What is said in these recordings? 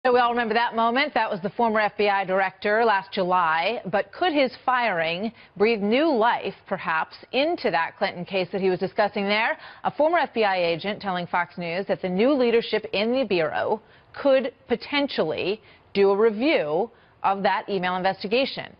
So we all remember that moment. That was the former FBI director last July. But could his firing breathe new life, perhaps, into that Clinton case that he was discussing there? A former FBI agent telling Fox News that the new leadership in the Bureau could potentially do a review of that email investigation,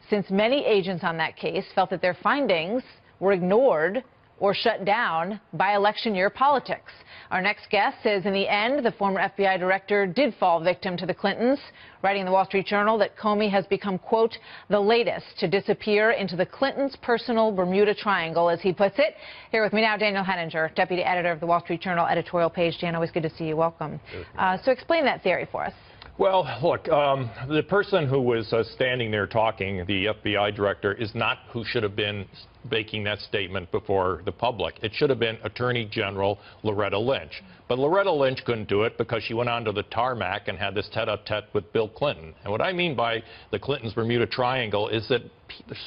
since many agents on that case felt that their findings were ignored or shut down by election year politics. Our next guest says in the end, the former FBI director did fall victim to the Clintons, writing in the Wall Street Journal that Comey has become, quote, the latest to disappear into the Clintons' personal Bermuda Triangle, as he puts it. Here with me now, Daniel Henninger, deputy editor of the Wall Street Journal editorial page. Dan, always good to see you. Welcome. So explain that theory for us. Well, look, the person who was standing there talking, the FBI director, is not who should have been making that statement before the public. It should have been Attorney General Loretta Lynch. But Loretta Lynch couldn't do it because she went onto the tarmac and had this tete-a-tete with Bill Clinton. And what I mean by the Clintons' Bermuda Triangle is that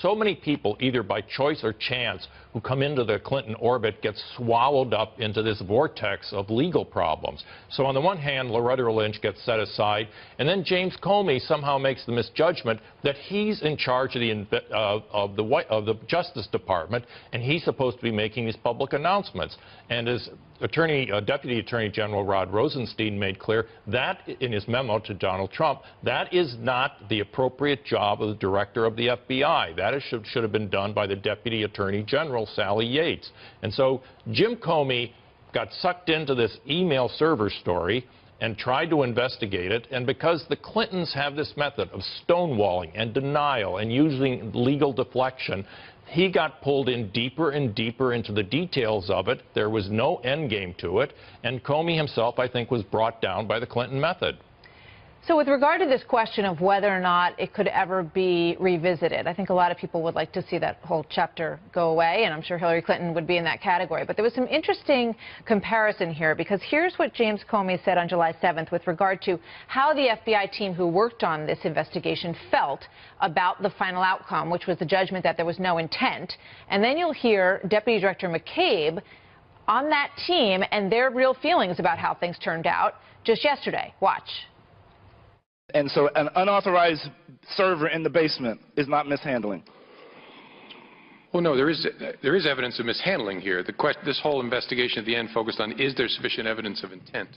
so many people, either by choice or chance, who come into the Clinton orbit get swallowed up into this vortex of legal problems. So on the one hand, Loretta Lynch gets set aside, and then James Comey somehow makes the misjudgment that he's in charge of the Justice Department, and he's supposed to be making these public announcements. And as Deputy Attorney General Rod Rosenstein made clear, that in his memo to Donald Trump, that is not the appropriate job of the director of the FBI. That should have been done by the Deputy Attorney General, Sally Yates. And so Jim Comey got sucked into this email server story and tried to investigate it, and because the Clintons have this method of stonewalling and denial and using legal deflection, he got pulled in deeper and deeper into the details of it. There was no end game to it, and Comey himself, I think, was brought down by the Clinton method. So with regard to this question of whether or not it could ever be revisited, I think a lot of people would like to see that whole chapter go away, and I'm sure Hillary Clinton would be in that category. But there was some interesting comparison here, because here's what James Comey said on July 7th with regard to how the FBI team who worked on this investigation felt about the final outcome, which was the judgment that there was no intent. And then you'll hear Deputy Director McCabe on that team and their real feelings about how things turned out just yesterday. Watch. And so an unauthorized server in the basement is not mishandling. Well, no, there is evidence of mishandling here. This whole investigation at the end focused on, is there sufficient evidence of intent?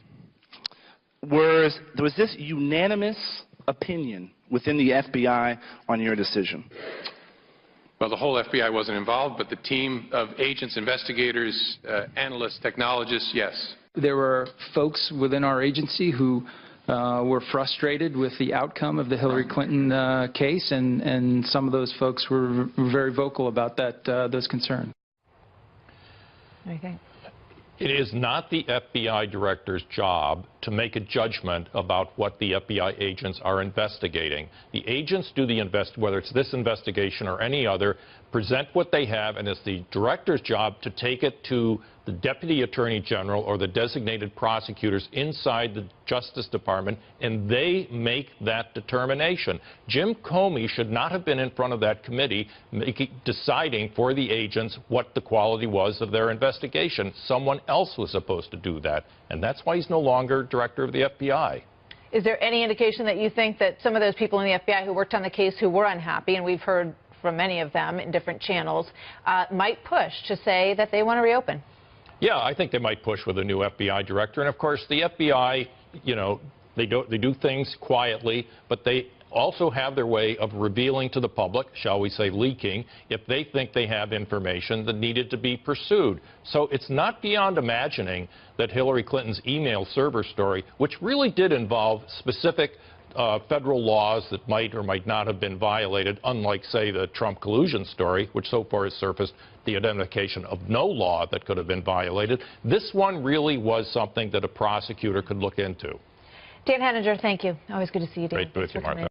Was this unanimous opinion within the FBI on your decision? Well, the whole FBI wasn't involved, but the team of agents, investigators, analysts, technologists, yes. There were folks within our agency who were frustrated with the outcome of the Hillary Clinton case, and some of those folks were very vocal about those concerns. What do you think? It is not the FBI director's job to make a judgment about what the FBI agents are investigating. The agents do whether it's this investigation or any other, present what they have, and it's the director's job to take it to the Deputy Attorney General or the designated prosecutors inside the Justice Department, and they make that determination. Jim Comey should not have been in front of that committee deciding for the agents what the quality was of their investigation. Someone else was supposed to do that, and that's why he's no longer director of the FBI. Is there any indication that you think that some of those people in the FBI who worked on the case who were unhappy, and we've heard from many of them in different channels, might push to say that they want to reopen? Yeah, I think they might push with a new FBI director. And of course, the FBI, they do things quietly, but they also have their way of revealing to the public, shall we say leaking, if they think they have information that needed to be pursued. So it's not beyond imagining that Hillary Clinton's email server story, which really did involve specific federal laws that might or might not have been violated, unlike, say, the Trump collusion story, which so far has surfaced the identification of no law that could have been violated. This one really was something that a prosecutor could look into. Dan Henninger, thank you. Always good to see you, Dan. Great to be with you, Martha.